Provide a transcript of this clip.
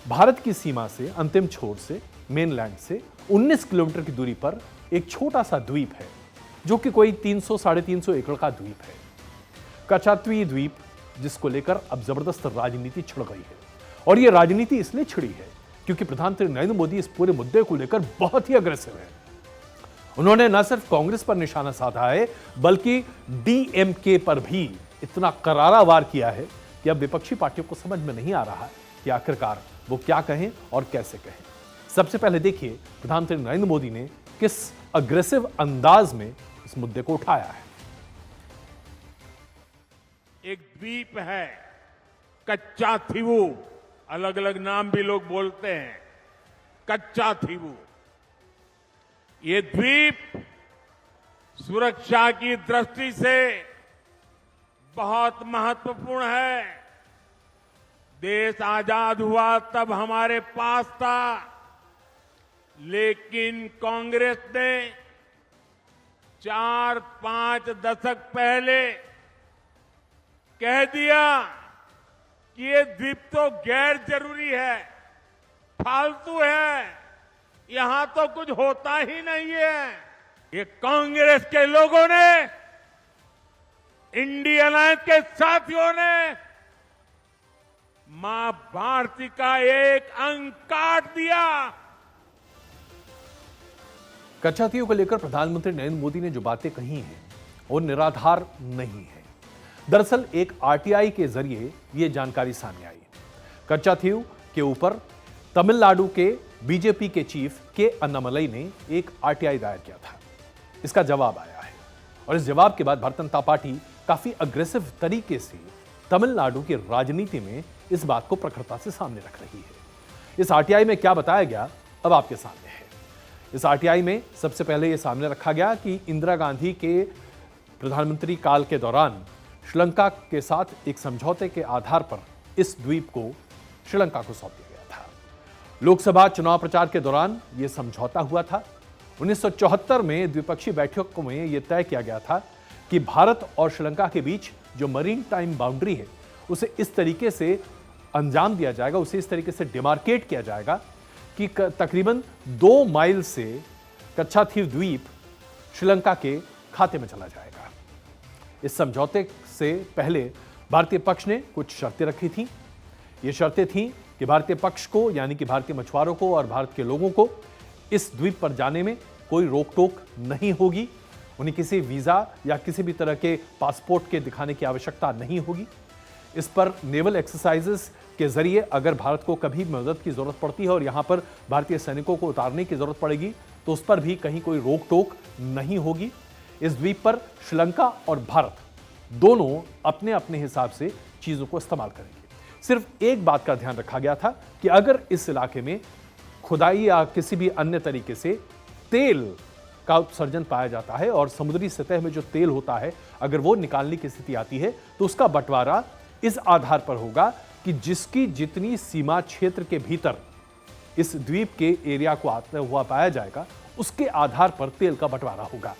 भारत की सीमा से अंतिम छोर से मेनलैंड से 19 किलोमीटर की दूरी पर एक छोटा सा द्वीप है जो कि कोई 300-350 एकड़ का द्वीप है। कचात्वी द्वीप, जिसको लेकर अब जबरदस्त राजनीति छिड़ गई है। और यह राजनीति इसलिए छिड़ी है क्योंकि प्रधानमंत्री नरेंद्र मोदी इस पूरे मुद्दे को लेकर बहुत ही अग्रेसिव है। उन्होंने न सिर्फ कांग्रेस पर निशाना साधा है बल्कि डीएमके पर भी इतना करारा वार किया है कि अब विपक्षी पार्टियों को समझ में नहीं आ रहा कि आखिरकार वो क्या कहें और कैसे कहें। सबसे पहले देखिए प्रधानमंत्री नरेंद्र मोदी ने किस अग्रेसिव अंदाज में इस मुद्दे को उठाया है। एक द्वीप है कच्चा थीवू, अलग अलग नाम भी लोग बोलते हैं, कच्चा थीवू। ये द्वीप सुरक्षा की दृष्टि से बहुत महत्वपूर्ण है। देश आजाद हुआ तब हमारे पास था, लेकिन कांग्रेस ने 4-5 दशक पहले कह दिया कि ये द्वीप तो गैर जरूरी है, फालतू है, यहां तो कुछ होता ही नहीं है। ये कांग्रेस के लोगों ने, इंडिया अलायंस के साथियों ने मां भारती का एक अंक काट दिया। कच्चाथियों को लेकर प्रधानमंत्री नरेंद्र मोदी ने जो बातें कही हैं वो निराधार नहीं है। दरअसल एक आरटीआई के जरिए यह जानकारी सामने आई। कच्चाथीव के ऊपर तमिलनाडु के बीजेपी के चीफ के अन्नामलई ने एक आरटीआई दायर किया था। इसका जवाब आया है और इस जवाब के बाद भारतीय जनता पार्टी काफी अग्रेसिव तरीके से तमिलनाडु की राजनीति में इस बात को प्रखरता से सामने रख रही है। इस आरटीआई में क्या बताया गया अब आपके सामने है। इस आरटीआई में सबसे पहले यह सामने रखा गया कि इंदिरा गांधी के प्रधानमंत्री काल के दौरान श्रीलंका के साथ एक समझौते के आधार पर इस द्वीप को श्रीलंका को सौंप दिया गया था। लोकसभा चुनाव प्रचार के दौरान यह समझौता हुआ था। 1974 में द्विपक्षीय बैठकों में यह तय किया गया था कि भारत और श्रीलंका के बीच जो मरीन टाइम बाउंड्री है उसे इस तरीके से अंजाम दिया जाएगा, उसे इस तरीके से डिमार्केट किया जाएगा कि तकरीबन 2 माइल से कच्चाथीव द्वीप श्रीलंका के खाते में चला जाएगा। इस समझौते से पहले भारतीय पक्ष ने कुछ शर्तें रखी थीं। ये शर्तें थीं कि भारतीय पक्ष को, यानी कि भारतीय मछुआरों को और भारत के लोगों को इस द्वीप पर जाने में कोई रोक टोक नहीं होगी। उन्हें किसी वीजा या किसी भी तरह के पासपोर्ट के दिखाने की आवश्यकता नहीं होगी। इस पर नेवल एक्सरसाइजेस के जरिए अगर भारत को कभी मदद की जरूरत पड़ती है और यहां पर भारतीय सैनिकों को उतारने की जरूरत पड़ेगी तो उस पर भी कहीं कोई रोक टोक नहीं होगी। इस द्वीप पर श्रीलंका और भारत दोनों अपने अपने हिसाब से चीजों को इस्तेमाल करेंगे। सिर्फ एक बात का ध्यान रखा गया था कि अगर इस इलाके में खुदाई या किसी भी अन्य तरीके से तेल का उत्सर्जन पाया जाता है और समुद्री सतह में जो तेल होता है अगर वो निकालने की स्थिति आती है तो उसका बंटवारा इस आधार पर होगा कि जिसकी जितनी सीमा क्षेत्र के भीतर इस द्वीप के एरिया को आता हुआ पाया जाएगा उसके आधार पर तेल का बंटवारा होगा।